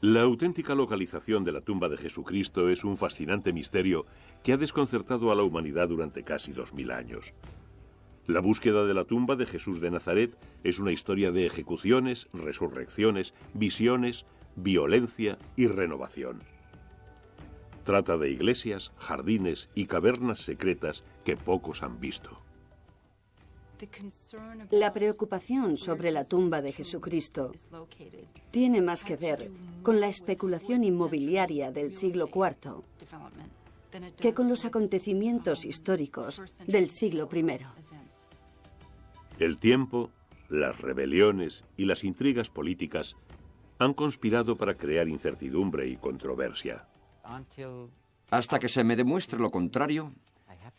La auténtica localización de la tumba de Jesucristo es un fascinante misterio que ha desconcertado a la humanidad durante casi 2000 años. La búsqueda de la tumba de Jesús de Nazaret es una historia de ejecuciones, resurrecciones, visiones, violencia y renovación. Trata de iglesias, jardines y cavernas secretas que pocos han visto. La preocupación sobre la tumba de Jesucristo tiene más que ver con la especulación inmobiliaria del siglo IV que con los acontecimientos históricos del siglo I. El tiempo, las rebeliones y las intrigas políticas han conspirado para crear incertidumbre y controversia. Hasta que se me demuestre lo contrario,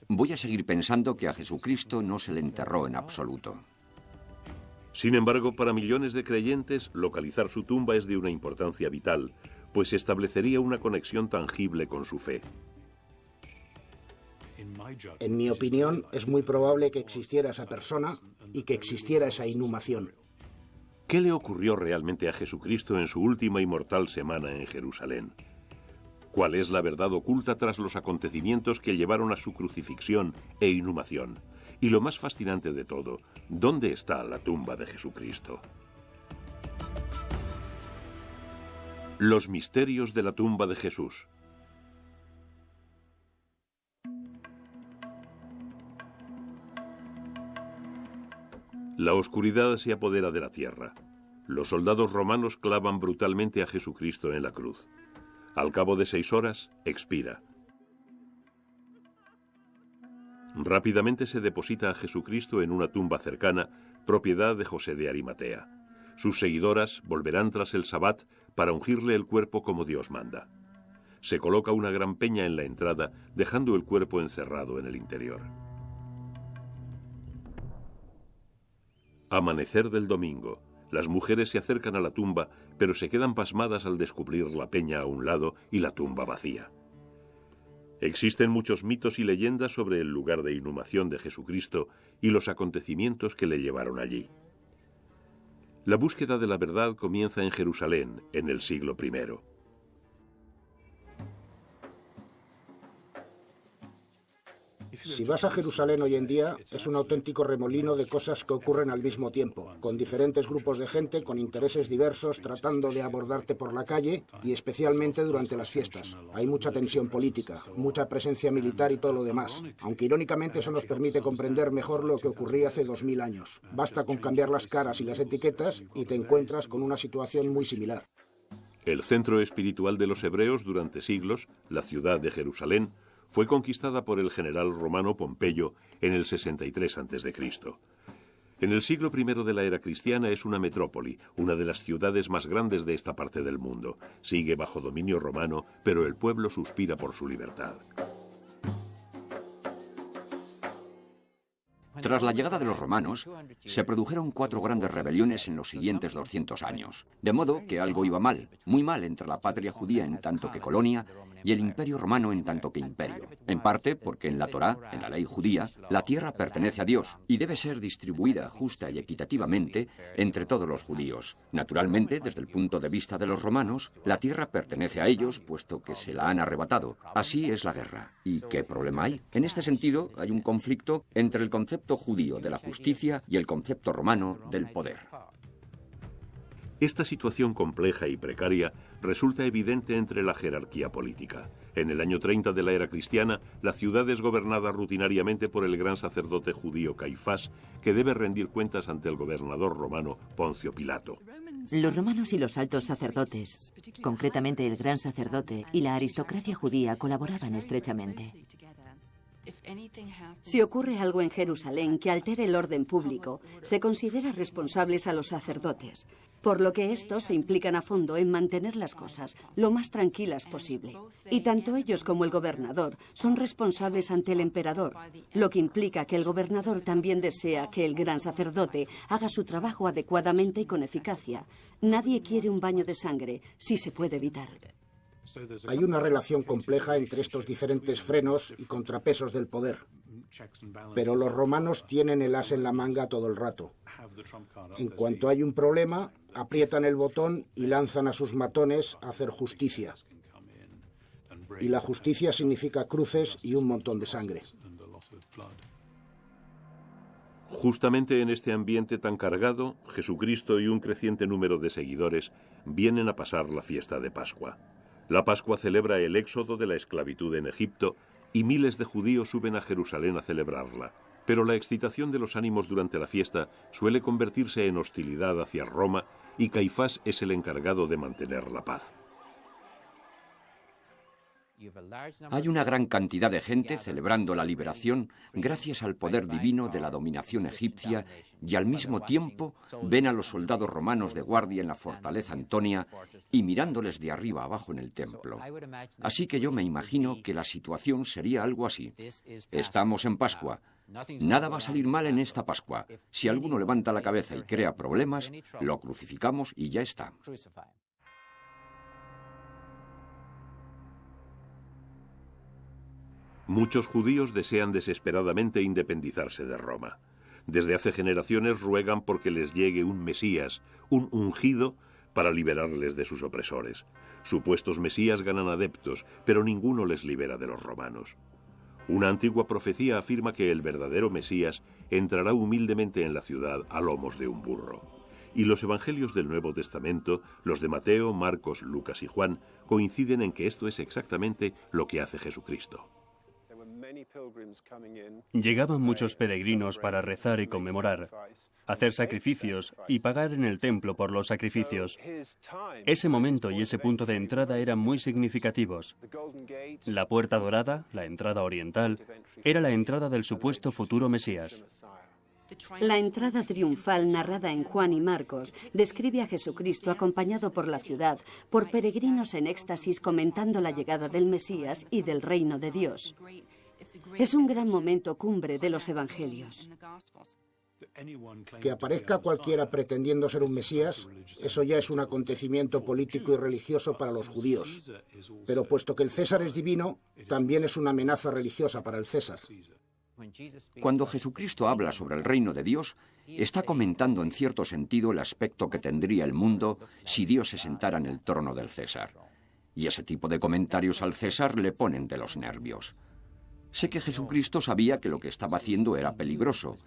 voy a seguir pensando que a Jesucristo no se le enterró en absoluto. Sin embargo, para millones de creyentes, localizar su tumba es de una importancia vital, pues establecería una conexión tangible con su fe. En mi opinión, es muy probable que existiera esa persona y que existiera esa inhumación. ¿Qué le ocurrió realmente a Jesucristo en su última y mortal semana en Jerusalén? ¿Cuál es la verdad oculta tras los acontecimientos que llevaron a su crucifixión e inhumación? Y lo más fascinante de todo, ¿dónde está la tumba de Jesucristo? Los misterios de la tumba de Jesús. La oscuridad se apodera de la tierra. Los soldados romanos clavan brutalmente a Jesucristo en la cruz. Al cabo de 6 horas, expira. Rápidamente se deposita a Jesucristo en una tumba cercana, propiedad de José de Arimatea. Sus seguidoras volverán tras el sabbat para ungirle el cuerpo como Dios manda. Se coloca una gran peña en la entrada, dejando el cuerpo encerrado en el interior. Amanecer del domingo. Las mujeres se acercan a la tumba, pero se quedan pasmadas al descubrir la peña a un lado y la tumba vacía. Existen muchos mitos y leyendas sobre el lugar de inhumación de Jesucristo y los acontecimientos que le llevaron allí. La búsqueda de la verdad comienza en Jerusalén, en el siglo I. Si vas a Jerusalén hoy en día, es un auténtico remolino de cosas que ocurren al mismo tiempo, con diferentes grupos de gente con intereses diversos tratando de abordarte por la calle y especialmente durante las fiestas. Hay mucha tensión política, mucha presencia militar y todo lo demás, aunque irónicamente eso nos permite comprender mejor lo que ocurría hace 2000 años. Basta con cambiar las caras y las etiquetas y te encuentras con una situación muy similar. El centro espiritual de los hebreos durante siglos, la ciudad de Jerusalén, fue conquistada por el general romano Pompeyo en el 63 a.C. En el siglo I de la era cristiana es una metrópoli, una de las ciudades más grandes de esta parte del mundo. Sigue bajo dominio romano, pero el pueblo suspira por su libertad. Tras la llegada de los romanos, se produjeron 4 grandes rebeliones en los siguientes 200 años. De modo que algo iba mal, muy mal entre la patria judía en tanto que colonia y el imperio romano en tanto que imperio. En parte porque en la Torá, en la ley judía, la tierra pertenece a Dios y debe ser distribuida justa y equitativamente entre todos los judíos. Naturalmente, desde el punto de vista de los romanos, la tierra pertenece a ellos, puesto que se la han arrebatado. Así es la guerra. ¿Y qué problema hay? En este sentido, hay un conflicto entre el concepto judío de la justicia y el concepto romano del poder. Esta situación compleja y precaria resulta evidente entre la jerarquía política. En el año 30 de la era cristiana, la ciudad es gobernada rutinariamente por el gran sacerdote judío Caifás, que debe rendir cuentas ante el gobernador romano Poncio Pilato. Los romanos y los altos sacerdotes, concretamente el gran sacerdote y la aristocracia judía, colaboraban estrechamente. Si ocurre algo en Jerusalén que altere el orden público, se considera responsables a los sacerdotes, por lo que estos se implican a fondo en mantener las cosas lo más tranquilas posible. Y tanto ellos como el gobernador son responsables ante el emperador, lo que implica que el gobernador también desea que el gran sacerdote haga su trabajo adecuadamente y con eficacia. Nadie quiere un baño de sangre si se puede evitar. Hay una relación compleja entre estos diferentes frenos y contrapesos del poder. Pero los romanos tienen el as en la manga todo el rato. En cuanto hay un problema, aprietan el botón y lanzan a sus matones a hacer justicia. Y la justicia significa cruces y un montón de sangre. Justamente en este ambiente tan cargado, Jesucristo y un creciente número de seguidores vienen a pasar la fiesta de Pascua. La Pascua celebra el éxodo de la esclavitud en Egipto y miles de judíos suben a Jerusalén a celebrarla. Pero la excitación de los ánimos durante la fiesta suele convertirse en hostilidad hacia Roma y Caifás es el encargado de mantener la paz. Hay una gran cantidad de gente celebrando la liberación gracias al poder divino de la dominación egipcia y al mismo tiempo ven a los soldados romanos de guardia en la fortaleza Antonia y mirándoles de arriba abajo en el templo. Así que yo me imagino que la situación sería algo así. Estamos en Pascua. Nada va a salir mal en esta Pascua. Si alguno levanta la cabeza y crea problemas, lo crucificamos y ya está. Muchos judíos desean desesperadamente independizarse de Roma. Desde hace generaciones ruegan porque les llegue un Mesías, un ungido, para liberarles de sus opresores. Supuestos Mesías ganan adeptos, pero ninguno les libera de los romanos. Una antigua profecía afirma que el verdadero Mesías entrará humildemente en la ciudad a lomos de un burro. Y los evangelios del Nuevo Testamento, los de Mateo, Marcos, Lucas y Juan, coinciden en que esto es exactamente lo que hace Jesucristo. Llegaban muchos peregrinos para rezar y conmemorar, hacer sacrificios y pagar en el templo por los sacrificios. Ese momento y ese punto de entrada eran muy significativos. La puerta dorada, la entrada oriental, era la entrada del supuesto futuro Mesías. La entrada triunfal narrada en Juan y Marcos describe a Jesucristo acompañado por la ciudad, por peregrinos en éxtasis comentando la llegada del Mesías y del reino de Dios. Es un gran momento cumbre de los evangelios. Que aparezca cualquiera pretendiendo ser un Mesías, eso ya es un acontecimiento político y religioso para los judíos. Pero puesto que el César es divino, también es una amenaza religiosa para el César. Cuando Jesucristo habla sobre el reino de Dios, está comentando en cierto sentido el aspecto que tendría el mundo si Dios se sentara en el trono del César. Y ese tipo de comentarios al César le ponen de los nervios. Sé que Jesucristo sabía que lo que estaba haciendo era peligroso.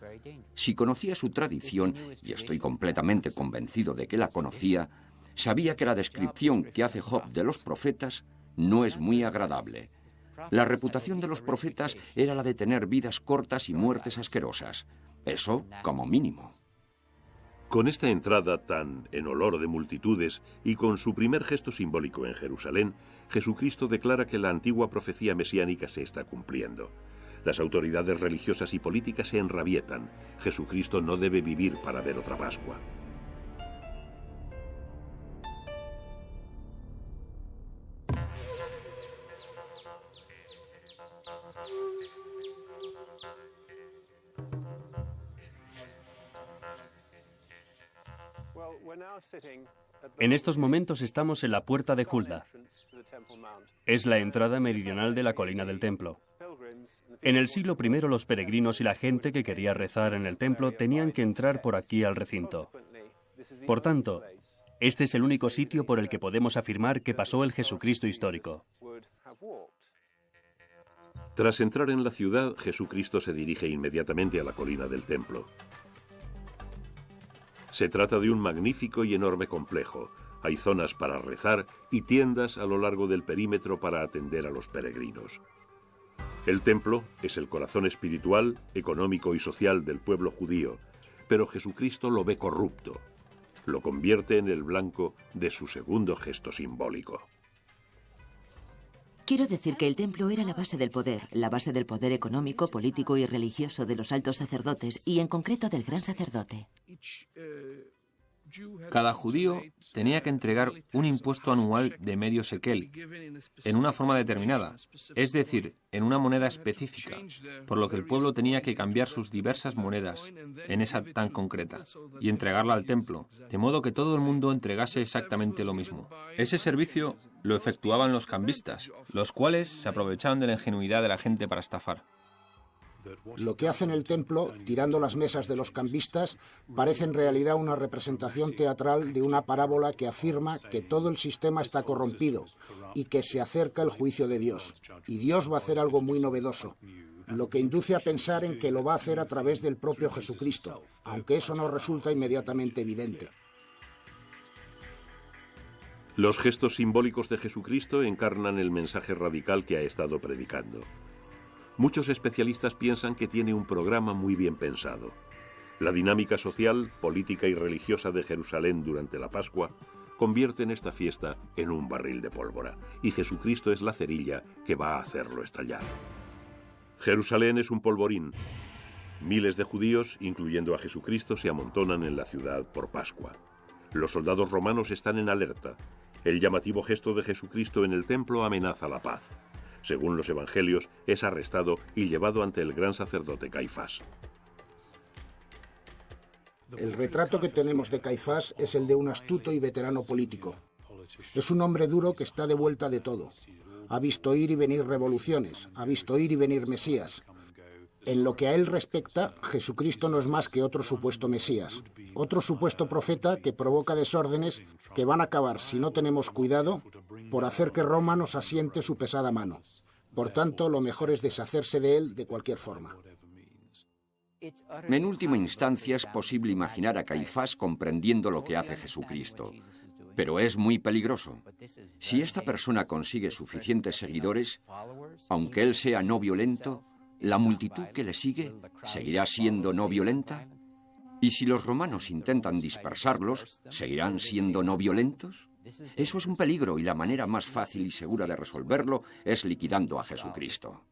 Si conocía su tradición, y estoy completamente convencido de que la conocía, sabía que la descripción que hace Job de los profetas no es muy agradable. La reputación de los profetas era la de tener vidas cortas y muertes asquerosas. Eso como mínimo. Con esta entrada tan en olor de multitudes y con su primer gesto simbólico en Jerusalén, Jesucristo declara que la antigua profecía mesiánica se está cumpliendo. Las autoridades religiosas y políticas se enrabietan. Jesucristo no debe vivir para ver otra Pascua. En estos momentos estamos en la puerta de Hulda. Es la entrada meridional de la colina del templo. En el siglo I los peregrinos y la gente que quería rezar en el templo tenían que entrar por aquí al recinto. Por tanto, este es el único sitio por el que podemos afirmar que pasó el Jesucristo histórico. Tras entrar en la ciudad, Jesucristo se dirige inmediatamente a la colina del templo. Se trata de un magnífico y enorme complejo. Hay zonas para rezar y tiendas a lo largo del perímetro para atender a los peregrinos. El templo es el corazón espiritual, económico y social del pueblo judío, pero Jesucristo lo ve corrupto. Lo convierte en el blanco de su segundo gesto simbólico. Quiero decir que el templo era la base del poder económico, político y religioso de los altos sacerdotes y en concreto del gran sacerdote. Cada judío tenía que entregar un impuesto anual de medio shekel, en una forma determinada, es decir, en una moneda específica, por lo que el pueblo tenía que cambiar sus diversas monedas en esa tan concreta y entregarla al templo, de modo que todo el mundo entregase exactamente lo mismo. Ese servicio lo efectuaban los cambistas, los cuales se aprovechaban de la ingenuidad de la gente para estafar. Lo que hace en el templo, tirando las mesas de los cambistas, parece en realidad una representación teatral de una parábola que afirma que todo el sistema está corrompido y que se acerca el juicio de Dios. Y Dios va a hacer algo muy novedoso, lo que induce a pensar en que lo va a hacer a través del propio Jesucristo, aunque eso no resulta inmediatamente evidente. Los gestos simbólicos de Jesucristo encarnan el mensaje radical que ha estado predicando. Muchos especialistas piensan que tiene un programa muy bien pensado. La dinámica social, política y religiosa de Jerusalén durante la Pascua convierten esta fiesta en un barril de pólvora, y Jesucristo es la cerilla que va a hacerlo estallar. Jerusalén es un polvorín. Miles de judíos, incluyendo a Jesucristo, se amontonan en la ciudad por Pascua. Los soldados romanos están en alerta. El llamativo gesto de Jesucristo en el templo amenaza la paz. Según los evangelios, es arrestado y llevado ante el gran sacerdote Caifás. El retrato que tenemos de Caifás es el de un astuto y veterano político. Es un hombre duro que está de vuelta de todo. Ha visto ir y venir revoluciones, ha visto ir y venir Mesías. En lo que a él respecta, Jesucristo no es más que otro supuesto Mesías, otro supuesto profeta que provoca desórdenes que van a acabar, si no tenemos cuidado, por hacer que Roma nos asiente su pesada mano. Por tanto, lo mejor es deshacerse de él de cualquier forma. En última instancia, es posible imaginar a Caifás comprendiendo lo que hace Jesucristo. Pero es muy peligroso. Si esta persona consigue suficientes seguidores, aunque él sea no violento, ¿la multitud que le sigue seguirá siendo no violenta? ¿Y si los romanos intentan dispersarlos, seguirán siendo no violentos? Eso es un peligro y la manera más fácil y segura de resolverlo es liquidando a Jesucristo.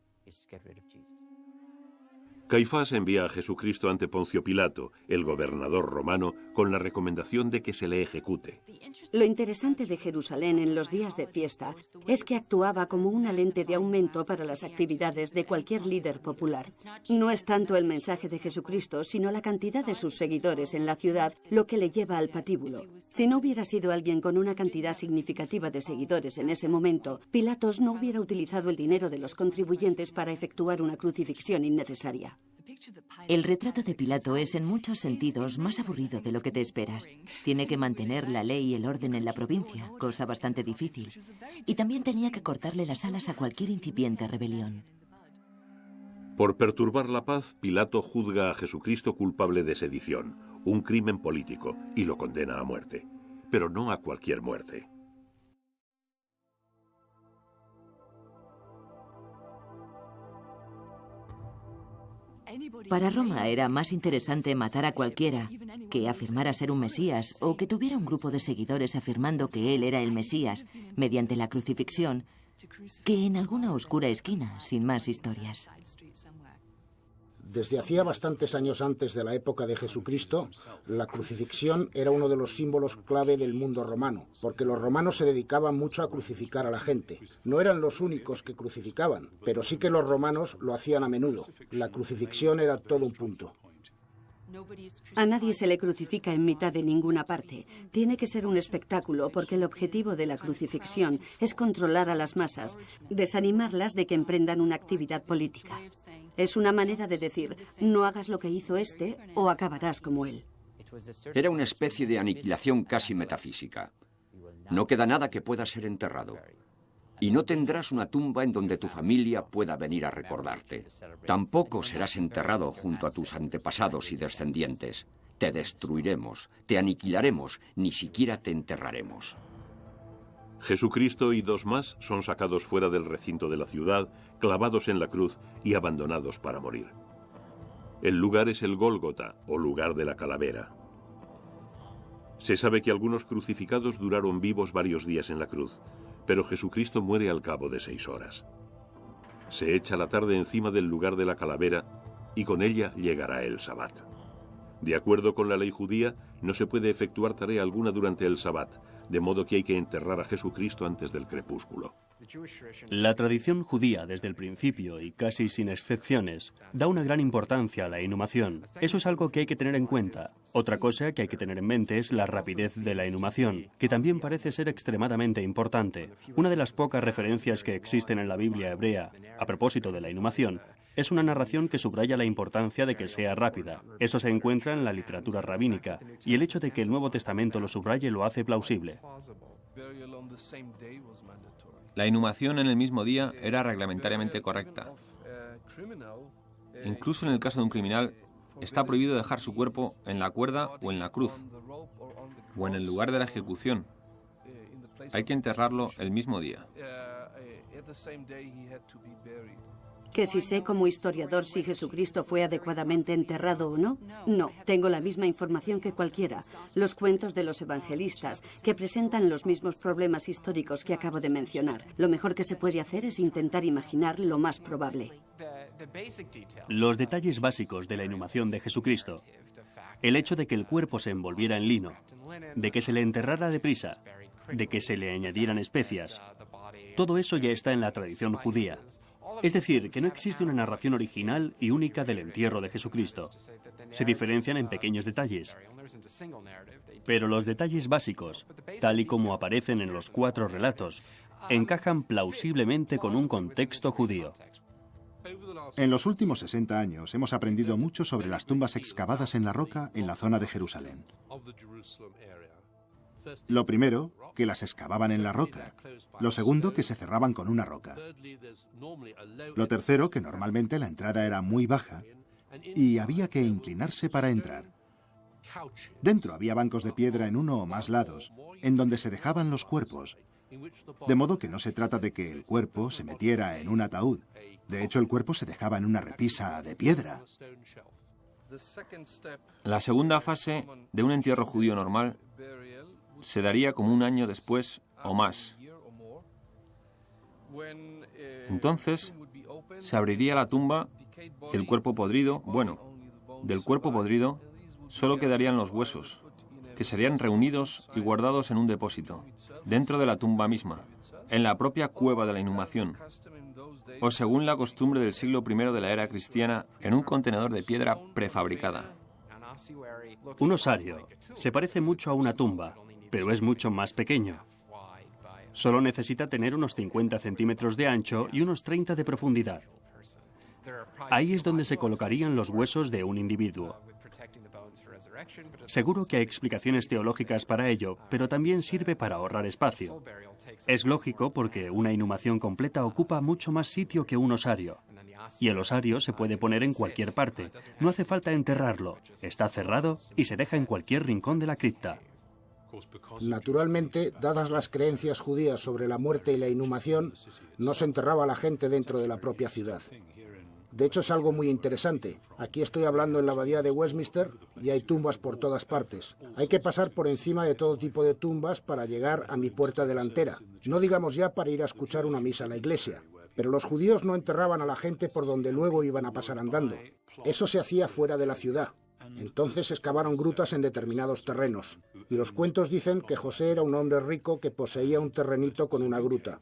Caifás envía a Jesucristo ante Poncio Pilato, el gobernador romano, con la recomendación de que se le ejecute. Lo interesante de Jerusalén en los días de fiesta es que actuaba como una lente de aumento para las actividades de cualquier líder popular. No es tanto el mensaje de Jesucristo, sino la cantidad de sus seguidores en la ciudad lo que le lleva al patíbulo. Si no hubiera sido alguien con una cantidad significativa de seguidores en ese momento, Pilatos no hubiera utilizado el dinero de los contribuyentes para efectuar una crucifixión innecesaria. El retrato de Pilato es en muchos sentidos más aburrido de lo que te esperas. Tiene que mantener la ley y el orden en la provincia, cosa bastante difícil. Y también tenía que cortarle las alas a cualquier incipiente rebelión. Por perturbar la paz, Pilato juzga a Jesucristo culpable de sedición, un crimen político, y lo condena a muerte. Pero no a cualquier muerte. Para Roma era más interesante matar a cualquiera que afirmara ser un Mesías o que tuviera un grupo de seguidores afirmando que él era el Mesías mediante la crucifixión que en alguna oscura esquina sin más historias. Desde hacía bastantes años antes de la época de Jesucristo, la crucifixión era uno de los símbolos clave del mundo romano, porque los romanos se dedicaban mucho a crucificar a la gente. No eran los únicos que crucificaban, pero sí que los romanos lo hacían a menudo. La crucifixión era todo un punto. A nadie se le crucifica en mitad de ninguna parte. Tiene que ser un espectáculo porque el objetivo de la crucifixión es controlar a las masas, desanimarlas de que emprendan una actividad política. Es una manera de decir, no hagas lo que hizo este o acabarás como él. Era una especie de aniquilación casi metafísica. No queda nada que pueda ser enterrado. Y no tendrás una tumba en donde tu familia pueda venir a recordarte. Tampoco serás enterrado junto a tus antepasados y descendientes. Te destruiremos, te aniquilaremos, ni siquiera te enterraremos. Jesucristo y dos más son sacados fuera del recinto de la ciudad, clavados en la cruz y abandonados para morir. El lugar es el Gólgota, o lugar de la calavera. Se sabe que algunos crucificados duraron vivos varios días en la cruz, pero Jesucristo muere al cabo de 6 horas. Se echa la tarde encima del lugar de la calavera y con ella llegará el Sabbat. De acuerdo con la ley judía, no se puede efectuar tarea alguna durante el Sabbat, de modo que hay que enterrar a Jesucristo antes del crepúsculo. La tradición judía, desde el principio y casi sin excepciones, da una gran importancia a la inhumación. Eso es algo que hay que tener en cuenta. Otra cosa que hay que tener en mente es la rapidez de la inhumación, que también parece ser extremadamente importante. Una de las pocas referencias que existen en la Biblia hebrea a propósito de la inhumación es una narración que subraya la importancia de que sea rápida. Eso se encuentra en la literatura rabínica, y el hecho de que el Nuevo Testamento lo subraye lo hace plausible. La inhumación en el mismo día era reglamentariamente correcta. Incluso en el caso de un criminal, está prohibido dejar su cuerpo en la cuerda o en la cruz, o en el lugar de la ejecución. Hay que enterrarlo el mismo día. ¿Que si sé como historiador si Jesucristo fue adecuadamente enterrado o no? No, tengo la misma información que cualquiera. Los cuentos de los evangelistas, que presentan los mismos problemas históricos que acabo de mencionar. Lo mejor que se puede hacer es intentar imaginar lo más probable. Los detalles básicos de la inhumación de Jesucristo, el hecho de que el cuerpo se envolviera en lino, de que se le enterrara deprisa, de que se le añadieran especias, todo eso ya está en la tradición judía. Es decir, que no existe una narración original y única del entierro de Jesucristo. Se diferencian en pequeños detalles. Pero los detalles básicos, tal y como aparecen en los 4 relatos, encajan plausiblemente con un contexto judío. En los últimos 60 años hemos aprendido mucho sobre las tumbas excavadas en la roca en la zona de Jerusalén. Lo primero, que las excavaban en la roca. Lo segundo, que se cerraban con una roca. Lo tercero, que normalmente la entrada era muy baja y había que inclinarse para entrar. Dentro había bancos de piedra en uno o más lados, en donde se dejaban los cuerpos, de modo que no se trata de que el cuerpo se metiera en un ataúd. De hecho, el cuerpo se dejaba en una repisa de piedra. La segunda fase de un entierro judío normal se daría como un año después o más. Entonces, se abriría la tumba y el cuerpo podrido, del cuerpo podrido solo quedarían los huesos, que serían reunidos y guardados en un depósito, dentro de la tumba misma, en la propia cueva de la inhumación, o según la costumbre del siglo I de la era cristiana, en un contenedor de piedra prefabricada. Un osario se parece mucho a una tumba, pero es mucho más pequeño. Solo necesita tener unos 50 centímetros de ancho y unos 30 de profundidad. Ahí es donde se colocarían los huesos de un individuo. Seguro que hay explicaciones teológicas para ello, pero también sirve para ahorrar espacio. Es lógico porque una inhumación completa ocupa mucho más sitio que un osario. Y el osario se puede poner en cualquier parte. No hace falta enterrarlo. Está cerrado y se deja en cualquier rincón de la cripta. Naturalmente, dadas las creencias judías sobre la muerte y la inhumación, no se enterraba a la gente dentro de la propia ciudad. De hecho, es algo muy interesante. Aquí estoy hablando en la abadía de Westminster y hay tumbas por todas partes. Hay que pasar por encima de todo tipo de tumbas para llegar a mi puerta delantera. No digamos ya para ir a escuchar una misa a la iglesia. Pero los judíos no enterraban a la gente por donde luego iban a pasar andando. Eso se hacía fuera de la ciudad. Entonces excavaron grutas en determinados terrenos. Y los cuentos dicen que José era un hombre rico que poseía un terrenito con una gruta.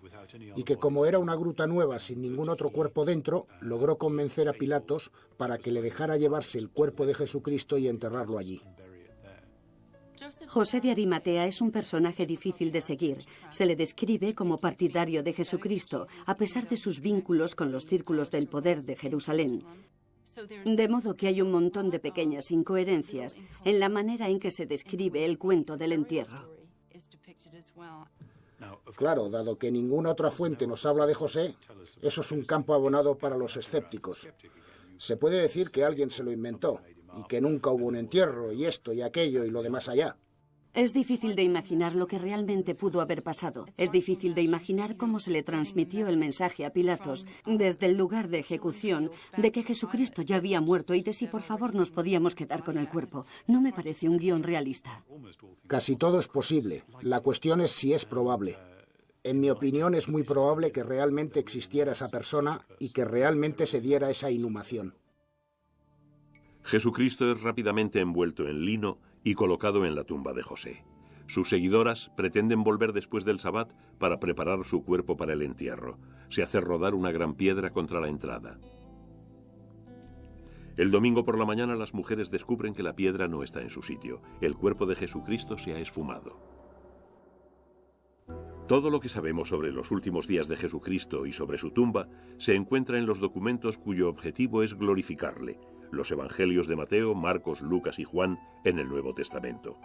Y que como era una gruta nueva sin ningún otro cuerpo dentro, logró convencer a Pilatos para que le dejara llevarse el cuerpo de Jesucristo y enterrarlo allí. José de Arimatea es un personaje difícil de seguir. Se le describe como partidario de Jesucristo, a pesar de sus vínculos con los círculos del poder de Jerusalén. De modo que hay un montón de pequeñas incoherencias en la manera en que se describe el cuento del entierro. Claro, dado que ninguna otra fuente nos habla de José, eso es un campo abonado para los escépticos. Se puede decir que alguien se lo inventó y que nunca hubo un entierro y esto y aquello y lo demás allá. Es difícil de imaginar lo que realmente pudo haber pasado. Es difícil de imaginar cómo se le transmitió el mensaje a Pilatos desde el lugar de ejecución de que Jesucristo ya había muerto y de si por favor nos podíamos quedar con el cuerpo. No me parece un guión realista. Casi todo es posible. La cuestión es si es probable. En mi opinión es muy probable que realmente existiera esa persona y que realmente se diera esa inhumación. Jesucristo es rápidamente envuelto en lino y colocado en la tumba de José. Sus seguidoras pretenden volver después del Sabbat para preparar su cuerpo para el entierro. Se hace rodar una gran piedra contra la entrada. El domingo por la mañana las mujeres descubren que la piedra no está en su sitio. El cuerpo de Jesucristo se ha esfumado. Todo lo que sabemos sobre los últimos días de Jesucristo y sobre su tumba se encuentra en los documentos cuyo objetivo es glorificarle, los evangelios de Mateo, Marcos, Lucas y Juan en el Nuevo Testamento.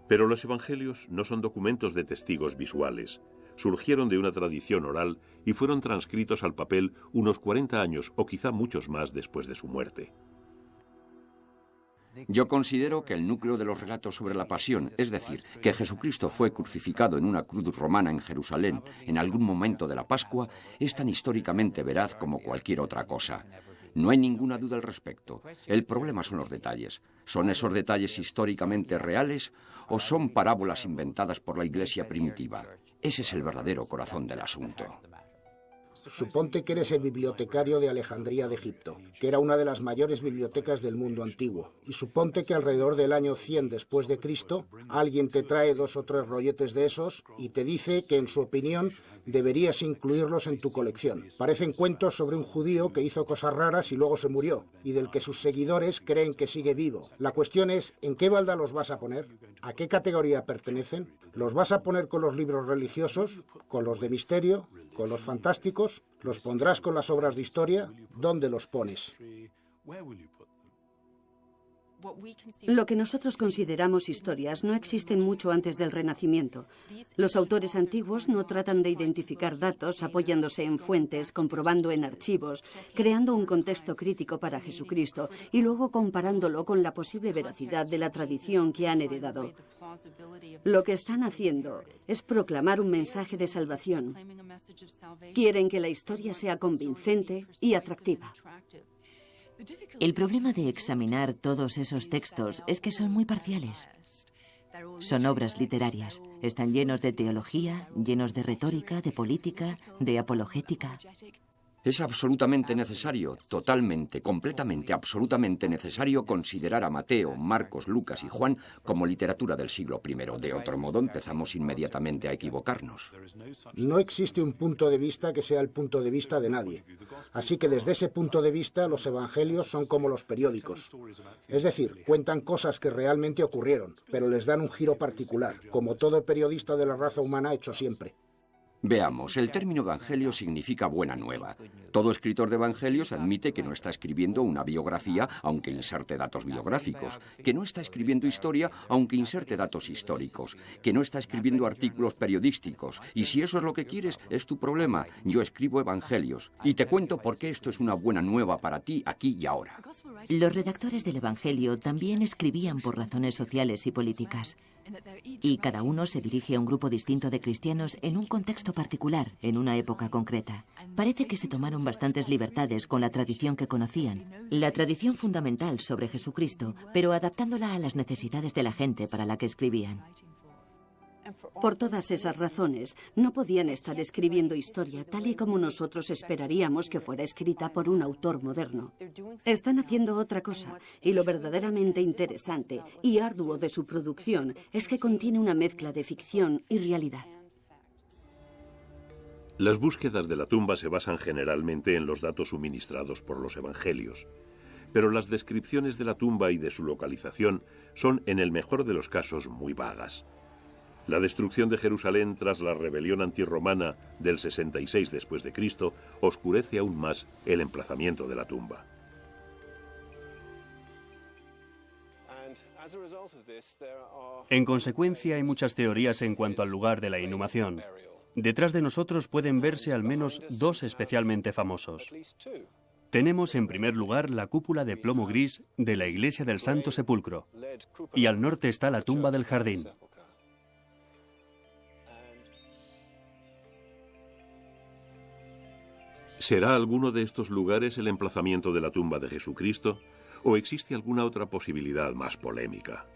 Pero los evangelios no son documentos de testigos visuales. Surgieron de una tradición oral y fueron transcritos al papel unos 40 años o quizá muchos más después de su muerte. Yo considero que el núcleo de los relatos sobre la pasión, es decir, que Jesucristo fue crucificado en una cruz romana en Jerusalén en algún momento de la Pascua, es tan históricamente veraz como cualquier otra cosa. No hay ninguna duda al respecto. El problema son los detalles. ¿Son esos detalles históricamente reales o son parábolas inventadas por la Iglesia primitiva? Ese es el verdadero corazón del asunto. Suponte que eres el bibliotecario de Alejandría de Egipto, que era una de las mayores bibliotecas del mundo antiguo. Y suponte que alrededor del año 100 después de Cristo, alguien te trae 2 o 3 rolletes de esos y te dice que, en su opinión, deberías incluirlos en tu colección. Parecen cuentos sobre un judío que hizo cosas raras y luego se murió, y del que sus seguidores creen que sigue vivo. La cuestión es, ¿en qué balda los vas a poner? ¿A qué categoría pertenecen? ¿Los vas a poner con los libros religiosos? ¿Con los de misterio? ¿Con los fantásticos? ¿Los pondrás con las obras de historia? ¿Dónde los pones? Lo que nosotros consideramos historias no existen mucho antes del Renacimiento. Los autores antiguos no tratan de identificar datos apoyándose en fuentes, comprobando en archivos, creando un contexto crítico para Jesucristo y luego comparándolo con la posible veracidad de la tradición que han heredado. Lo que están haciendo es proclamar un mensaje de salvación. Quieren que la historia sea convincente y atractiva. El problema de examinar todos esos textos es que son muy parciales. Son obras literarias. Están llenos de teología, llenos de retórica, de política, de apologética. Es absolutamente necesario, totalmente, completamente, absolutamente necesario considerar a Mateo, Marcos, Lucas y Juan como literatura del siglo I. De otro modo, empezamos inmediatamente a equivocarnos. No existe un punto de vista que sea el punto de vista de nadie. Así que desde ese punto de vista, los evangelios son como los periódicos. Es decir, cuentan cosas que realmente ocurrieron, pero les dan un giro particular, como todo periodista de la raza humana ha hecho siempre. Veamos, el término evangelio significa buena nueva. Todo escritor de evangelios admite que no está escribiendo una biografía, aunque inserte datos biográficos, que no está escribiendo historia, aunque inserte datos históricos, que no está escribiendo artículos periodísticos. Y si eso es lo que quieres, es tu problema. Yo escribo evangelios. Y te cuento por qué esto es una buena nueva para ti, aquí y ahora. Los redactores del evangelio también escribían por razones sociales y políticas. Y cada uno se dirige a un grupo distinto de cristianos en un contexto particular, en una época concreta. Parece que se tomaron bastantes libertades con la tradición que conocían, la tradición fundamental sobre Jesucristo, pero adaptándola a las necesidades de la gente para la que escribían. Por todas esas razones, no podían estar escribiendo historia tal y como nosotros esperaríamos que fuera escrita por un autor moderno. Están haciendo otra cosa, y lo verdaderamente interesante y arduo de su producción es que contiene una mezcla de ficción y realidad. Las búsquedas de la tumba se basan generalmente en los datos suministrados por los evangelios, pero las descripciones de la tumba y de su localización son, en el mejor de los casos, muy vagas. La destrucción de Jerusalén tras la rebelión antirromana del 66 después de Cristo oscurece aún más el emplazamiento de la tumba. En consecuencia, hay muchas teorías en cuanto al lugar de la inhumación. Detrás de nosotros pueden verse al menos 2 especialmente famosos. Tenemos en primer lugar la cúpula de plomo gris de la iglesia del Santo Sepulcro, y al norte está la tumba del jardín. ¿Será alguno de estos lugares el emplazamiento de la tumba de Jesucristo? ¿O existe alguna otra posibilidad más polémica?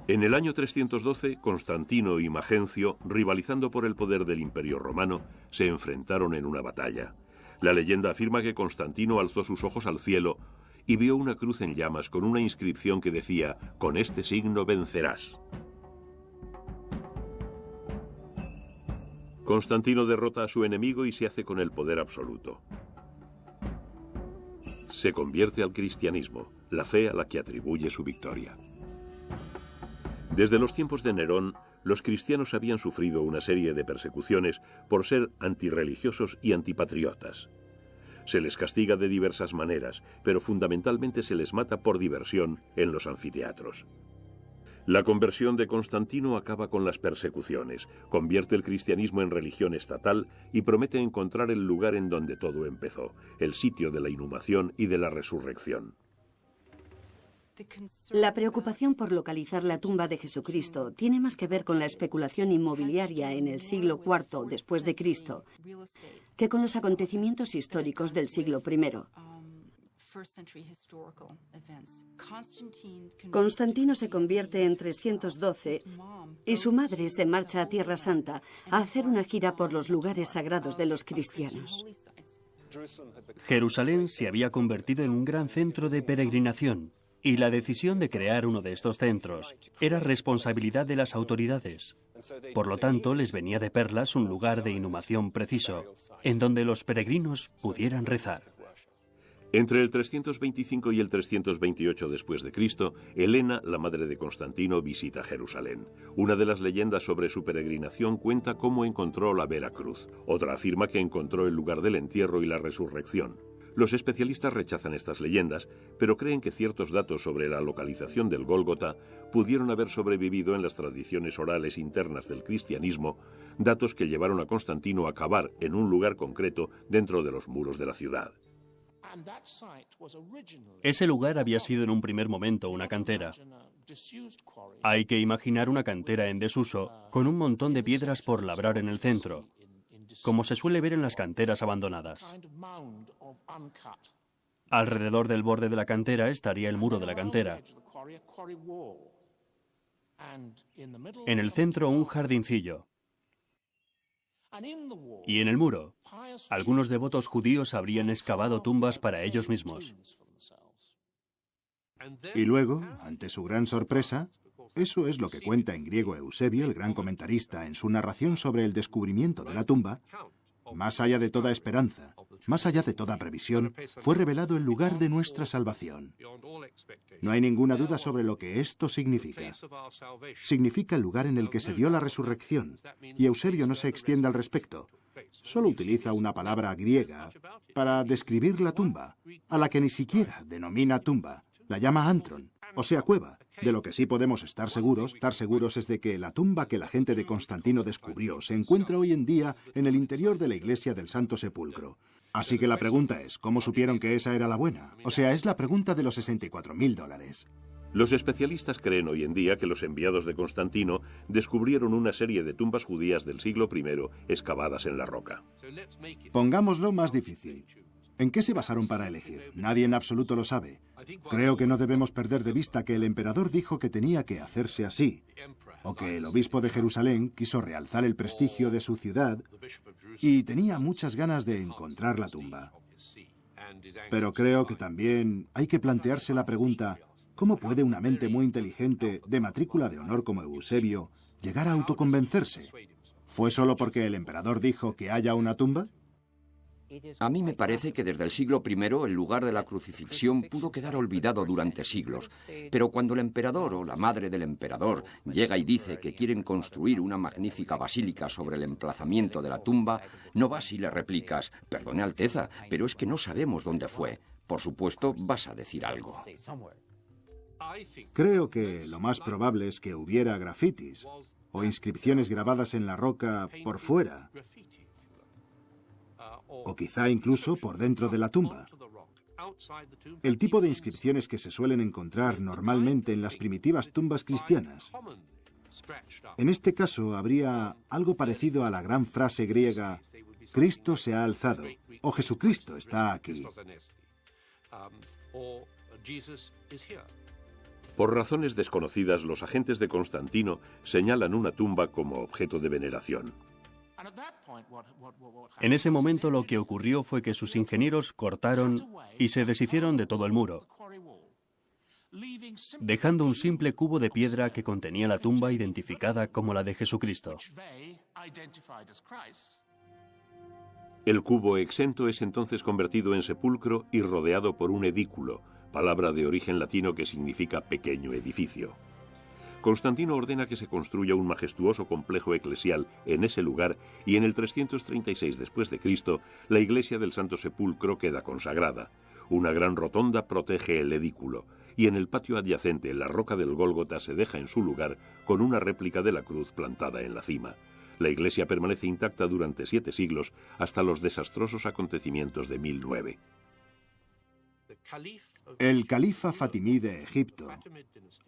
En el año 312, Constantino y Magencio, rivalizando por el poder del Imperio Romano, se enfrentaron en una batalla. La leyenda afirma que Constantino alzó sus ojos al cielo y vio una cruz en llamas con una inscripción que decía: «Con este signo vencerás». Constantino derrota a su enemigo y se hace con el poder absoluto. Se convierte al cristianismo, la fe a la que atribuye su victoria. Desde los tiempos de Nerón, los cristianos habían sufrido una serie de persecuciones por ser antirreligiosos y antipatriotas. Se les castiga de diversas maneras, pero fundamentalmente se les mata por diversión en los anfiteatros. La conversión de Constantino acaba con las persecuciones, convierte el cristianismo en religión estatal y promete encontrar el lugar en donde todo empezó, el sitio de la inhumación y de la resurrección. La preocupación por localizar la tumba de Jesucristo tiene más que ver con la especulación inmobiliaria en el siglo IV después de Cristo que con los acontecimientos históricos del siglo I. Constantino se convierte en 312 y su madre se marcha a Tierra Santa a hacer una gira por los lugares sagrados de los cristianos. Jerusalén se había convertido en un gran centro de peregrinación y la decisión de crear uno de estos centros era responsabilidad de las autoridades. Por lo tanto, les venía de perlas un lugar de inhumación preciso, en donde los peregrinos pudieran rezar. Entre el 325 y el 328 después de Cristo, Helena, la madre de Constantino, visita Jerusalén. Una de las leyendas sobre su peregrinación cuenta cómo encontró la Vera Cruz. Otra afirma que encontró el lugar del entierro y la resurrección. Los especialistas rechazan estas leyendas, pero creen que ciertos datos sobre la localización del Gólgota pudieron haber sobrevivido en las tradiciones orales internas del cristianismo, datos que llevaron a Constantino a cavar en un lugar concreto dentro de los muros de la ciudad. Ese lugar había sido en un primer momento una cantera. Hay que imaginar una cantera en desuso, con un montón de piedras por labrar en el centro, como se suele ver en las canteras abandonadas. Alrededor del borde de la cantera estaría el muro de la cantera. En el centro un jardincillo. Y en el muro, algunos devotos judíos habrían excavado tumbas para ellos mismos. Y luego, ante su gran sorpresa, eso es lo que cuenta en griego Eusebio, el gran comentarista, en su narración sobre el descubrimiento de la tumba, más allá de toda esperanza, más allá de toda previsión, fue revelado el lugar de nuestra salvación. No hay ninguna duda sobre lo que esto significa. Significa el lugar en el que se dio la resurrección, y Eusebio no se extiende al respecto. Solo utiliza una palabra griega para describir la tumba, a la que ni siquiera denomina tumba, la llama antron, o sea, cueva. De lo que sí podemos estar seguros es de que la tumba que la gente de Constantino descubrió se encuentra hoy en día en el interior de la iglesia del Santo Sepulcro. Así que la pregunta es, ¿cómo supieron que esa era la buena? O sea, es la pregunta de los $64.000. Los especialistas creen hoy en día que los enviados de Constantino descubrieron una serie de tumbas judías del siglo I excavadas en la roca. Pongámoslo más difícil. ¿En qué se basaron para elegir? Nadie en absoluto lo sabe. Creo que no debemos perder de vista que el emperador dijo que tenía que hacerse así, o que el obispo de Jerusalén quiso realzar el prestigio de su ciudad y tenía muchas ganas de encontrar la tumba. Pero creo que también hay que plantearse la pregunta, ¿cómo puede una mente muy inteligente, de matrícula de honor como Eusebio, llegar a autoconvencerse? ¿Fue solo porque el emperador dijo que haya una tumba? A mí me parece que desde el siglo I el lugar de la crucifixión pudo quedar olvidado durante siglos, pero cuando el emperador o la madre del emperador llega y dice que quieren construir una magnífica basílica sobre el emplazamiento de la tumba, no vas y le replicas, perdone Alteza, pero es que no sabemos dónde fue. Por supuesto, vas a decir algo. Creo que lo más probable es que hubiera grafitis o inscripciones grabadas en la roca por fuera, o quizá incluso por dentro de la tumba. El tipo de inscripciones que se suelen encontrar normalmente en las primitivas tumbas cristianas. En este caso habría algo parecido a la gran frase griega, Cristo se ha alzado, o Jesucristo está aquí. Por razones desconocidas, los agentes de Constantino señalan una tumba como objeto de veneración. En ese momento lo que ocurrió fue que sus ingenieros cortaron y se deshicieron de todo el muro, dejando un simple cubo de piedra que contenía la tumba identificada como la de Jesucristo. El cubo exento es entonces convertido en sepulcro y rodeado por un edículo, palabra de origen latino que significa pequeño edificio. Constantino ordena que se construya un majestuoso complejo eclesial en ese lugar y en el 336 después de Cristo la iglesia del Santo Sepulcro queda consagrada. Una gran rotonda protege el edículo y en el patio adyacente la roca del Gólgota se deja en su lugar con una réplica de la cruz plantada en la cima. La iglesia permanece intacta durante 7 siglos hasta los desastrosos acontecimientos de 1009. El califa fatimí de Egipto,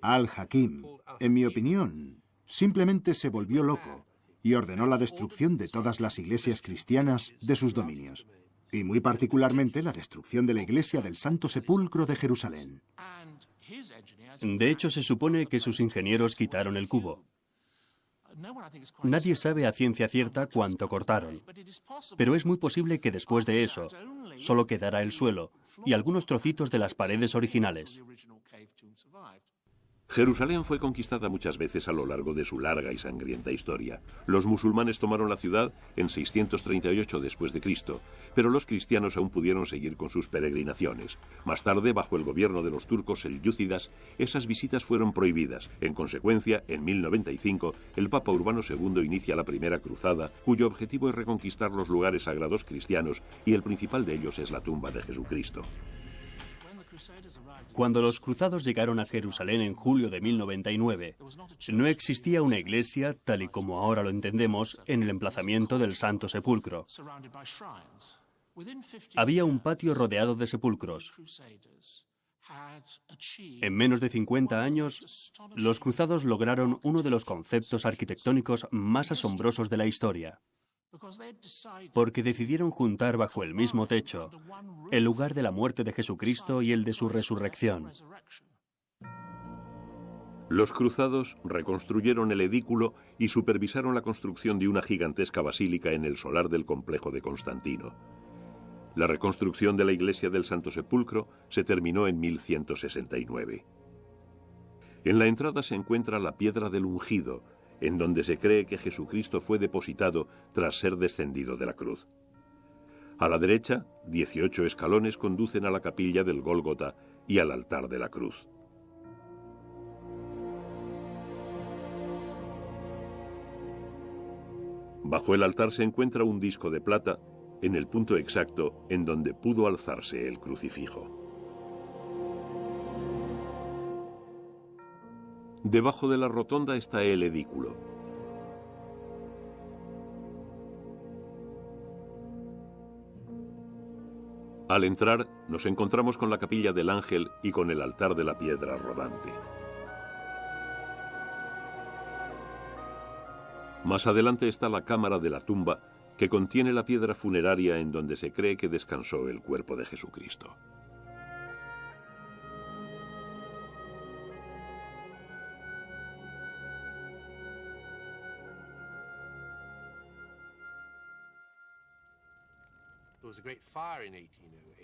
Al-Hakim, en mi opinión, simplemente se volvió loco y ordenó la destrucción de todas las iglesias cristianas de sus dominios, y muy particularmente la destrucción de la iglesia del Santo Sepulcro de Jerusalén. De hecho, se supone que sus ingenieros quitaron el cubo. Nadie sabe a ciencia cierta cuánto cortaron, pero es muy posible que después de eso solo quedara el suelo y algunos trocitos de las paredes originales. Jerusalén fue conquistada muchas veces a lo largo de su larga y sangrienta historia. Los musulmanes tomaron la ciudad en 638 después de Cristo, pero los cristianos aún pudieron seguir con sus peregrinaciones. Más tarde, bajo el gobierno de los turcos selyúcidas, esas visitas fueron prohibidas. En consecuencia, en 1095, el Papa Urbano II inicia la primera cruzada, cuyo objetivo es reconquistar los lugares sagrados cristianos, y el principal de ellos es la tumba de Jesucristo. Cuando los cruzados llegaron a Jerusalén en julio de 1099, no existía una iglesia, tal y como ahora lo entendemos, en el emplazamiento del Santo Sepulcro. Había un patio rodeado de sepulcros. En menos de 50 años, los cruzados lograron uno de los conceptos arquitectónicos más asombrosos de la historia, porque decidieron juntar bajo el mismo techo el lugar de la muerte de Jesucristo y el de su resurrección. Los cruzados reconstruyeron el edículo y supervisaron la construcción de una gigantesca basílica en el solar del complejo de Constantino. La reconstrucción de la iglesia del Santo Sepulcro se terminó en 1169. En la entrada se encuentra la piedra del ungido, en donde se cree que Jesucristo fue depositado tras ser descendido de la cruz. A la derecha, 18 escalones conducen a la capilla del Gólgota y al altar de la cruz. Bajo el altar se encuentra un disco de plata en el punto exacto en donde pudo alzarse el crucifijo. Debajo de la rotonda está el edículo. Al entrar, nos encontramos con la capilla del Ángel y con el altar de la piedra rodante. Más adelante está la cámara de la tumba, que contiene la piedra funeraria en donde se cree que descansó el cuerpo de Jesucristo.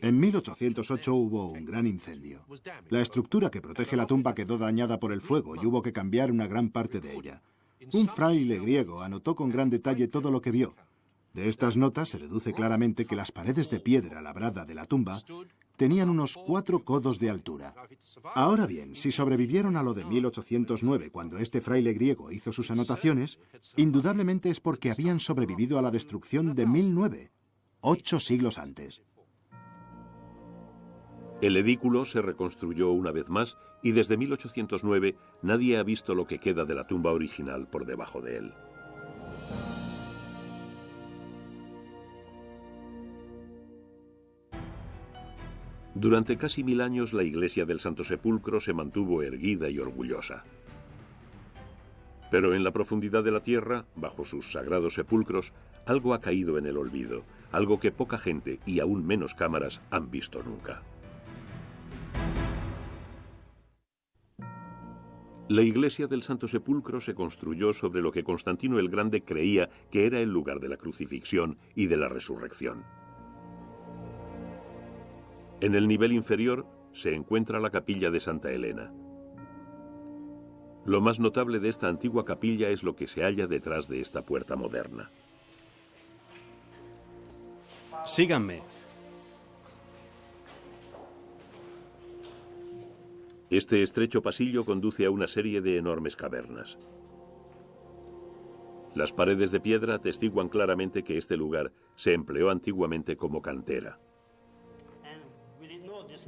En 1808 hubo un gran incendio. La estructura que protege la tumba quedó dañada por el fuego y hubo que cambiar una gran parte de ella. Un fraile griego anotó con gran detalle todo lo que vio. De estas notas se deduce claramente que las paredes de piedra labrada de la tumba tenían unos 4 codos de altura. Ahora bien, si sobrevivieron a lo de 1809, cuando este fraile griego hizo sus anotaciones, indudablemente es porque habían sobrevivido a la destrucción de 1009, 8 siglos antes. El edículo se reconstruyó una vez más y desde 1809 nadie ha visto lo que queda de la tumba original por debajo de él. Durante casi 1000 años la iglesia del Santo Sepulcro se mantuvo erguida y orgullosa. Pero en la profundidad de la tierra, bajo sus sagrados sepulcros, algo ha caído en el olvido, algo que poca gente y aún menos cámaras han visto nunca. La iglesia del Santo Sepulcro se construyó sobre lo que Constantino el Grande creía que era el lugar de la crucifixión y de la resurrección. En el nivel inferior se encuentra la capilla de Santa Elena. Lo más notable de esta antigua capilla es lo que se halla detrás de esta puerta moderna. Síganme. Este estrecho pasillo conduce a una serie de enormes cavernas. Las paredes de piedra atestiguan claramente que este lugar se empleó antiguamente como cantera.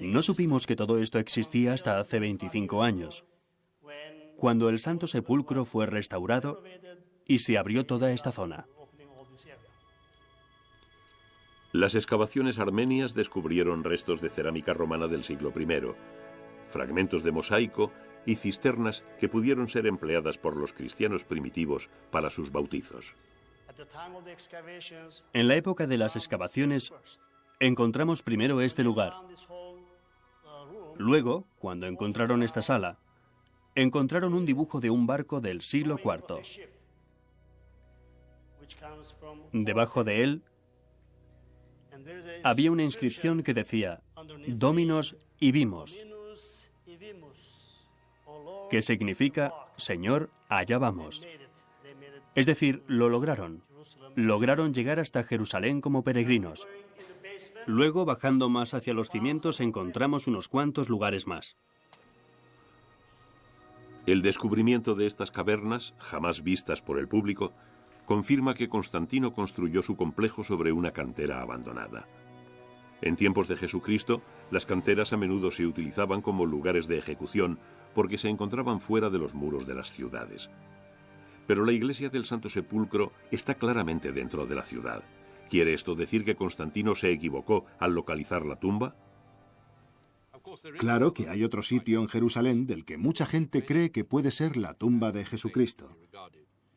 No supimos que todo esto existía hasta hace 25 años, cuando el Santo Sepulcro fue restaurado y se abrió toda esta zona. Las excavaciones armenias descubrieron restos de cerámica romana del siglo I, fragmentos de mosaico y cisternas que pudieron ser empleadas por los cristianos primitivos para sus bautizos. En la época de las excavaciones, encontramos primero este lugar. Luego, cuando encontraron esta sala, encontraron un dibujo de un barco del siglo IV. Debajo de él había una inscripción que decía Dominos y Vimos, que significa Señor, allá vamos. Es decir, lo lograron. Lograron llegar hasta Jerusalén como peregrinos. Luego, bajando más hacia los cimientos, encontramos unos cuantos lugares más. El descubrimiento de estas cavernas, jamás vistas por el público, confirma que Constantino construyó su complejo sobre una cantera abandonada. En tiempos de Jesucristo, las canteras a menudo se utilizaban como lugares de ejecución porque se encontraban fuera de los muros de las ciudades. Pero la iglesia del Santo Sepulcro está claramente dentro de la ciudad. ¿Quiere esto decir que Constantino se equivocó al localizar la tumba? Claro que hay otro sitio en Jerusalén del que mucha gente cree que puede ser la tumba de Jesucristo.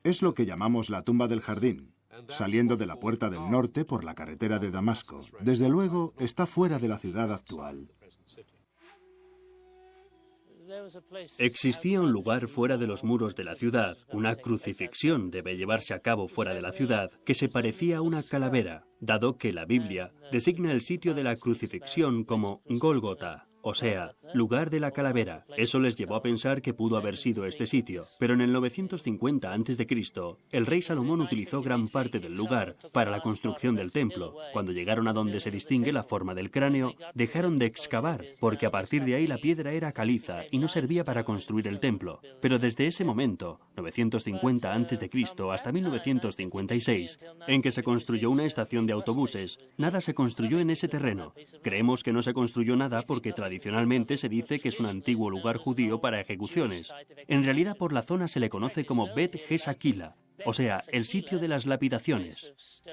Es lo que llamamos la tumba del jardín, saliendo de la puerta del norte por la carretera de Damasco. Desde luego, está fuera de la ciudad actual. Existía un lugar fuera de los muros de la ciudad, una crucifixión debe llevarse a cabo fuera de la ciudad, que se parecía a una calavera, dado que la Biblia designa el sitio de la crucifixión como Gólgota, o sea, lugar de la calavera. Eso les llevó a pensar que pudo haber sido este sitio. Pero en el 950 a.C., el rey Salomón utilizó gran parte del lugar para la construcción del templo. Cuando llegaron a donde se distingue la forma del cráneo, dejaron de excavar, porque a partir de ahí la piedra era caliza y no servía para construir el templo. Pero desde ese momento, 950 a.C. hasta 1956, en que se construyó una estación de autobuses, nada se construyó en ese terreno. Creemos que no se construyó nada porque tradicionalmente se dice que es un antiguo lugar judío para ejecuciones. En realidad por la zona se le conoce como Bet Jesakila, o sea, el sitio de las lapidaciones.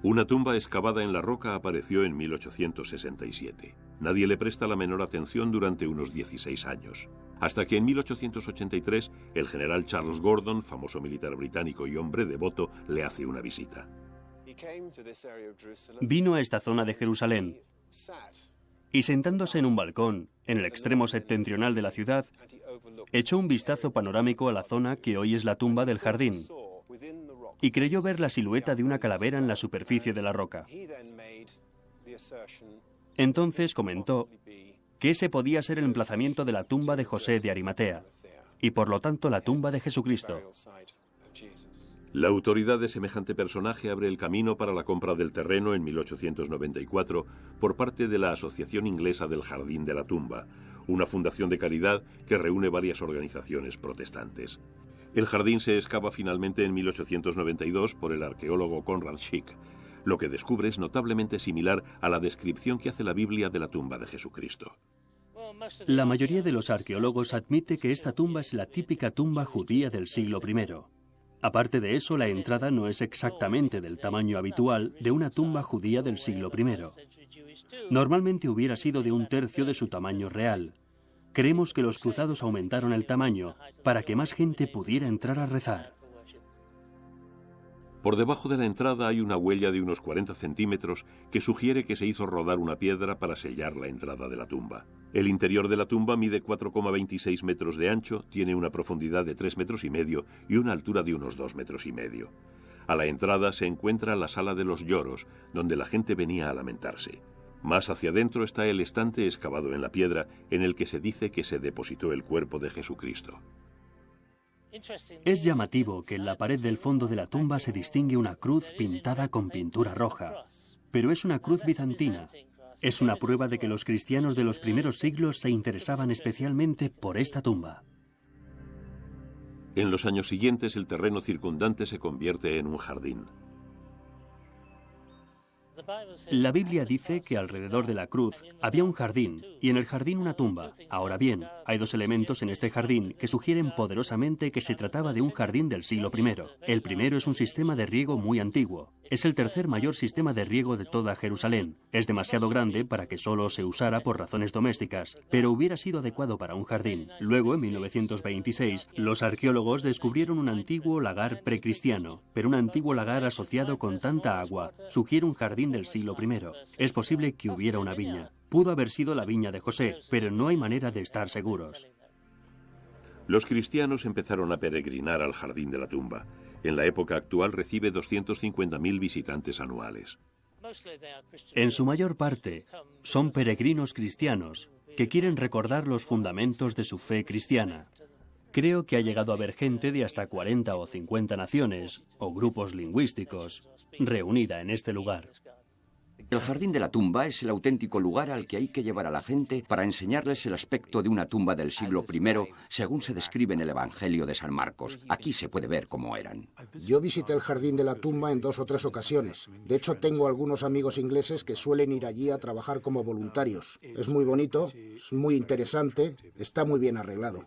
Una tumba excavada en la roca apareció en 1867. Nadie le presta la menor atención durante unos 16 años. Hasta que en 1883 el general Charles Gordon, famoso militar británico y hombre devoto, le hace una visita. Vino a esta zona de Jerusalén y sentándose en un balcón, en el extremo septentrional de la ciudad, echó un vistazo panorámico a la zona que hoy es la tumba del jardín y creyó ver la silueta de una calavera en la superficie de la roca. Entonces comentó que ese podía ser el emplazamiento de la tumba de José de Arimatea y por lo tanto la tumba de Jesucristo. La autoridad de semejante personaje abre el camino para la compra del terreno en 1894 por parte de la Asociación Inglesa del Jardín de la Tumba, una fundación de caridad que reúne varias organizaciones protestantes. El jardín se excava finalmente en 1892 por el arqueólogo Conrad Schick. Lo que descubre es notablemente similar a la descripción que hace la Biblia de la tumba de Jesucristo. La mayoría de los arqueólogos admite que esta tumba es la típica tumba judía del siglo I. Aparte de eso, la entrada no es exactamente del tamaño habitual de una tumba judía del siglo I. Normalmente hubiera sido de 1/3 de su tamaño real. Creemos que los cruzados aumentaron el tamaño para que más gente pudiera entrar a rezar. Por debajo de la entrada hay una huella de unos 40 centímetros que sugiere que se hizo rodar una piedra para sellar la entrada de la tumba. El interior de la tumba mide 4,26 metros de ancho, tiene una profundidad de 3,5 metros y una altura de unos 2,5 metros. A la entrada se encuentra la sala de los lloros, donde la gente venía a lamentarse. Más hacia adentro está el estante excavado en la piedra en el que se dice que se depositó el cuerpo de Jesucristo. Es llamativo que en la pared del fondo de la tumba se distingue una cruz pintada con pintura roja, pero es una cruz bizantina. Es una prueba de que los cristianos de los primeros siglos se interesaban especialmente por esta tumba. En los años siguientes el terreno circundante se convierte en un jardín. La Biblia dice que alrededor de la cruz había un jardín y en el jardín una tumba. Ahora bien, hay dos elementos en este jardín que sugieren poderosamente que se trataba de un jardín del siglo I. El primero es un sistema de riego muy antiguo. Es el tercer mayor sistema de riego de toda Jerusalén. Es demasiado grande para que solo se usara por razones domésticas, pero hubiera sido adecuado para un jardín. Luego, en 1926, los arqueólogos descubrieron un antiguo lagar precristiano, pero un antiguo lagar asociado con tanta agua sugiere un jardín del siglo I. Es posible que hubiera una viña. Pudo haber sido la viña de José, pero no hay manera de estar seguros. Los cristianos empezaron a peregrinar al jardín de la tumba. En la época actual recibe 250.000 visitantes anuales. En su mayor parte, son peregrinos cristianos que quieren recordar los fundamentos de su fe cristiana. Creo que ha llegado a haber gente de hasta 40 o 50 naciones o grupos lingüísticos reunida en este lugar. El jardín de la tumba es el auténtico lugar al que hay que llevar a la gente para enseñarles el aspecto de una tumba del siglo I, según se describe en el Evangelio de San Marcos. Aquí se puede ver cómo eran. Yo visité el jardín de la tumba en 2 o 3 ocasiones. De hecho, tengo algunos amigos ingleses que suelen ir allí a trabajar como voluntarios. Es muy bonito, es muy interesante, está muy bien arreglado.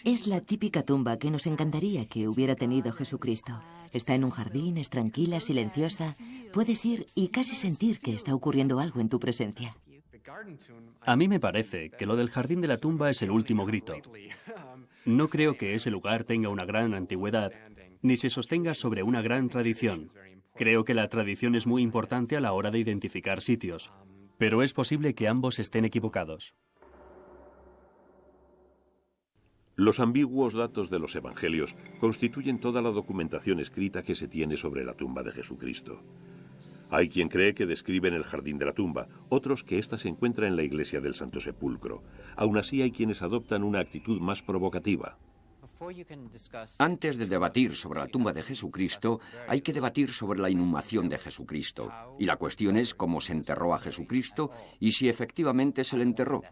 Es la típica tumba que nos encantaría que hubiera tenido Jesucristo. Está en un jardín, es tranquila, silenciosa. Puedes ir y casi sentir que está ocurriendo algo en tu presencia. A mí me parece que lo del jardín de la tumba es el último grito. No creo que ese lugar tenga una gran antigüedad, ni se sostenga sobre una gran tradición. Creo que la tradición es muy importante a la hora de identificar sitios, pero es posible que ambos estén equivocados. Los ambiguos datos de los evangelios constituyen toda la documentación escrita que se tiene sobre la tumba de Jesucristo. Hay quien cree que describen el jardín de la tumba, otros que ésta se encuentra en la iglesia del Santo Sepulcro. Aún así hay quienes adoptan una actitud más provocativa. Antes de debatir sobre la tumba de Jesucristo, hay que debatir sobre la inhumación de Jesucristo. Y la cuestión es cómo se enterró a Jesucristo y si efectivamente se le enterró.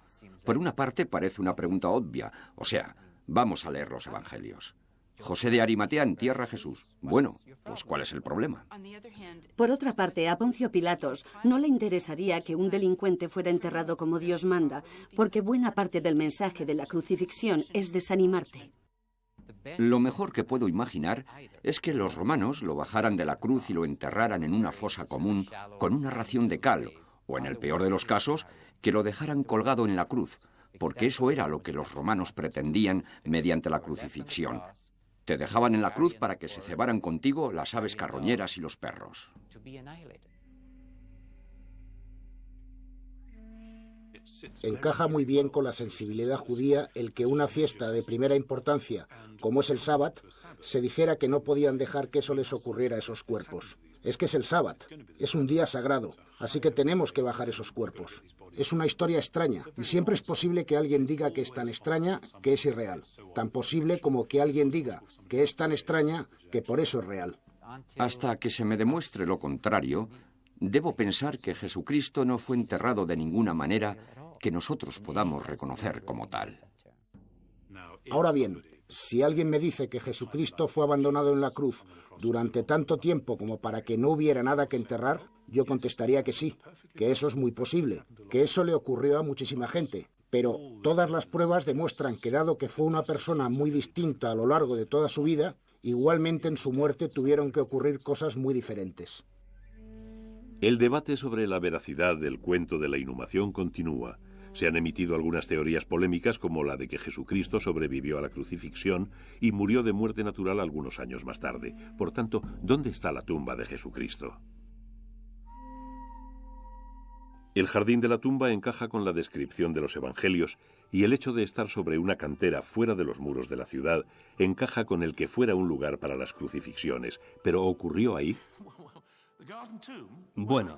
Por una parte parece una pregunta obvia, o sea, vamos a leer los evangelios. José de Arimatea entierra a Jesús. Bueno, pues ¿cuál es el problema? Por otra parte, a Poncio Pilatos no le interesaría que un delincuente fuera enterrado como Dios manda, porque buena parte del mensaje de la crucifixión es desanimarte. Lo mejor que puedo imaginar es que los romanos lo bajaran de la cruz y lo enterraran en una fosa común con una ración de cal, o en el peor de los casos, que lo dejaran colgado en la cruz, porque eso era lo que los romanos pretendían mediante la crucifixión. Te dejaban en la cruz para que se cebaran contigo las aves carroñeras y los perros. Encaja muy bien con la sensibilidad judía el que una fiesta de primera importancia, como es el sábado, se dijera que no podían dejar que eso les ocurriera a esos cuerpos. Es que es el sábado, es un día sagrado, así que tenemos que bajar esos cuerpos. Es una historia extraña, y siempre es posible que alguien diga que es tan extraña que es irreal. Tan posible como que alguien diga que es tan extraña que por eso es real. Hasta que se me demuestre lo contrario, debo pensar que Jesucristo no fue enterrado de ninguna manera que nosotros podamos reconocer como tal. Ahora bien, si alguien me dice que Jesucristo fue abandonado en la cruz durante tanto tiempo como para que no hubiera nada que enterrar, yo contestaría que sí, que eso es muy posible, que eso le ocurrió a muchísima gente. Pero todas las pruebas demuestran que dado que fue una persona muy distinta a lo largo de toda su vida, igualmente en su muerte tuvieron que ocurrir cosas muy diferentes. El debate sobre la veracidad del cuento de la inhumación continúa. Se han emitido algunas teorías polémicas como la de que Jesucristo sobrevivió a la crucifixión y murió de muerte natural algunos años más tarde. Por tanto, ¿dónde está la tumba de Jesucristo? El jardín de la tumba encaja con la descripción de los evangelios y el hecho de estar sobre una cantera fuera de los muros de la ciudad encaja con el que fuera un lugar para las crucifixiones. ¿Pero ocurrió ahí? Bueno,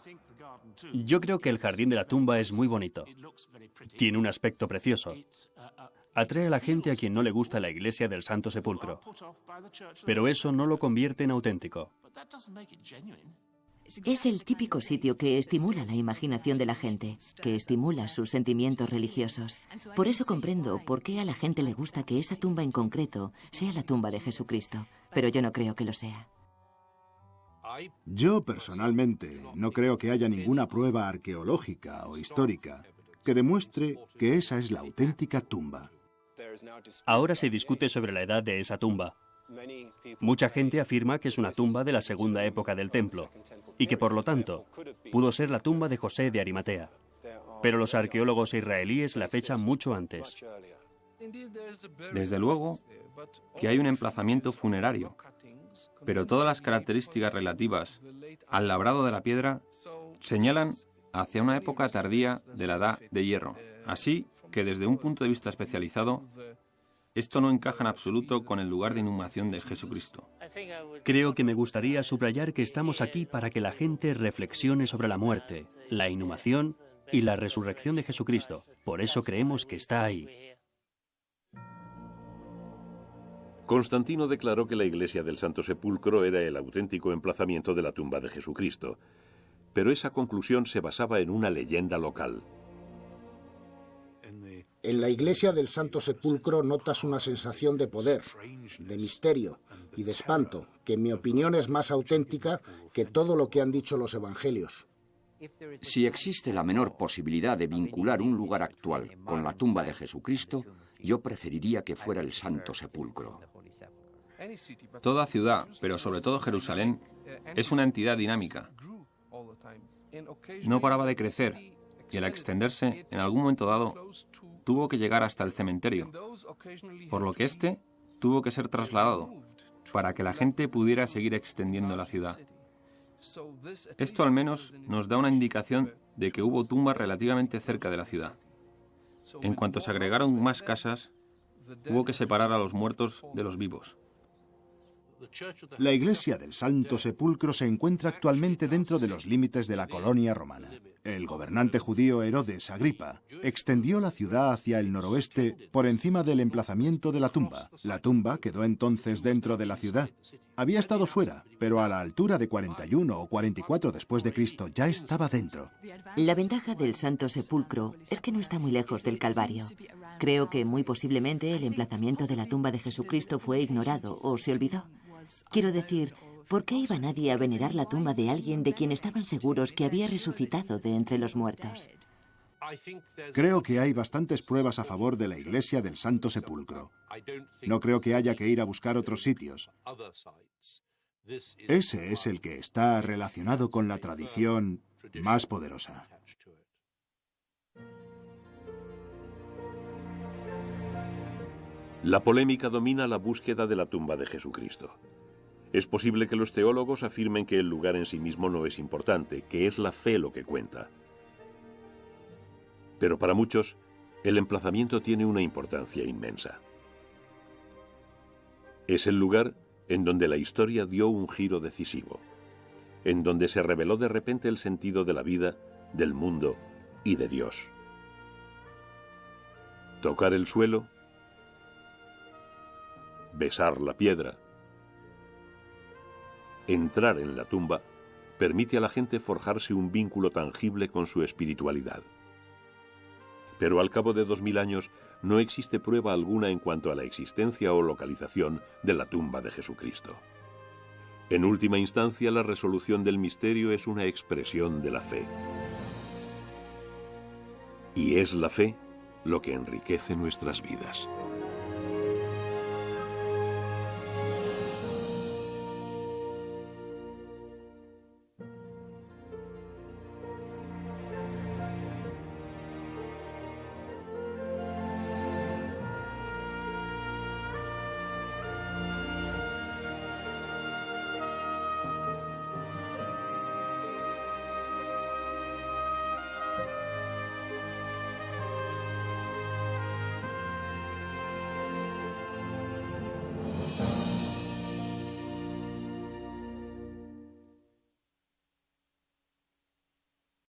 yo creo que el jardín de la tumba es muy bonito. Tiene un aspecto precioso. Atrae a la gente a quien no le gusta la iglesia del Santo Sepulcro. Pero eso no lo convierte en auténtico. Es el típico sitio que estimula la imaginación de la gente, que estimula sus sentimientos religiosos. Por eso comprendo por qué a la gente le gusta que esa tumba en concreto sea la tumba de Jesucristo, pero yo no creo que lo sea. Yo, personalmente, no creo que haya ninguna prueba arqueológica o histórica que demuestre que esa es la auténtica tumba. Ahora se discute sobre la edad de esa tumba. Mucha gente afirma que es una tumba de la segunda época del templo y que, por lo tanto, pudo ser la tumba de José de Arimatea. Pero los arqueólogos israelíes la fechan mucho antes. Desde luego que hay un emplazamiento funerario, pero todas las características relativas al labrado de la piedra señalan hacia una época tardía de la Edad de Hierro. Así que, desde un punto de vista especializado, esto no encaja en absoluto con el lugar de inhumación de Jesucristo. Creo que me gustaría subrayar que estamos aquí para que la gente reflexione sobre la muerte, la inhumación y la resurrección de Jesucristo. Por eso creemos que está ahí. Constantino declaró que la iglesia del Santo Sepulcro era el auténtico emplazamiento de la tumba de Jesucristo, pero esa conclusión se basaba en una leyenda local. En la iglesia del Santo Sepulcro notas una sensación de poder, de misterio y de espanto, que en mi opinión es más auténtica que todo lo que han dicho los evangelios. Si existe la menor posibilidad de vincular un lugar actual con la tumba de Jesucristo, yo preferiría que fuera el Santo Sepulcro. Toda ciudad, pero sobre todo Jerusalén, es una entidad dinámica. No paraba de crecer y al extenderse, en algún momento dado, tuvo que llegar hasta el cementerio, por lo que éste tuvo que ser trasladado para que la gente pudiera seguir extendiendo la ciudad. Esto al menos nos da una indicación de que hubo tumbas relativamente cerca de la ciudad. En cuanto se agregaron más casas, hubo que separar a los muertos de los vivos. La iglesia del Santo Sepulcro se encuentra actualmente dentro de los límites de la colonia romana. El gobernante judío Herodes Agripa extendió la ciudad hacia el noroeste por encima del emplazamiento de la tumba. La tumba quedó entonces dentro de la ciudad. Había estado fuera, pero a la altura de 41 o 44 después de Cristo ya estaba dentro. La ventaja del Santo Sepulcro es que no está muy lejos del Calvario. Creo que muy posiblemente el emplazamiento de la tumba de Jesucristo fue ignorado o se olvidó. Quiero decir, ¿por qué iba nadie a venerar la tumba de alguien de quien estaban seguros que había resucitado de entre los muertos? Creo que hay bastantes pruebas a favor de la iglesia del Santo Sepulcro. No creo que haya que ir a buscar otros sitios. Ese es el que está relacionado con la tradición más poderosa. La polémica domina la búsqueda de la tumba de Jesucristo. Es posible que los teólogos afirmen que el lugar en sí mismo no es importante, que es la fe lo que cuenta. Pero para muchos, el emplazamiento tiene una importancia inmensa. Es el lugar en donde la historia dio un giro decisivo, en donde se reveló de repente el sentido de la vida, del mundo y de Dios. Tocar el suelo, besar la piedra, entrar en la tumba, permite a la gente forjarse un vínculo tangible con su espiritualidad. Pero al cabo de 2000 años no existe prueba alguna en cuanto a la existencia o localización de la tumba de Jesucristo. En última instancia, la resolución del misterio es una expresión de la fe. Y es la fe lo que enriquece nuestras vidas.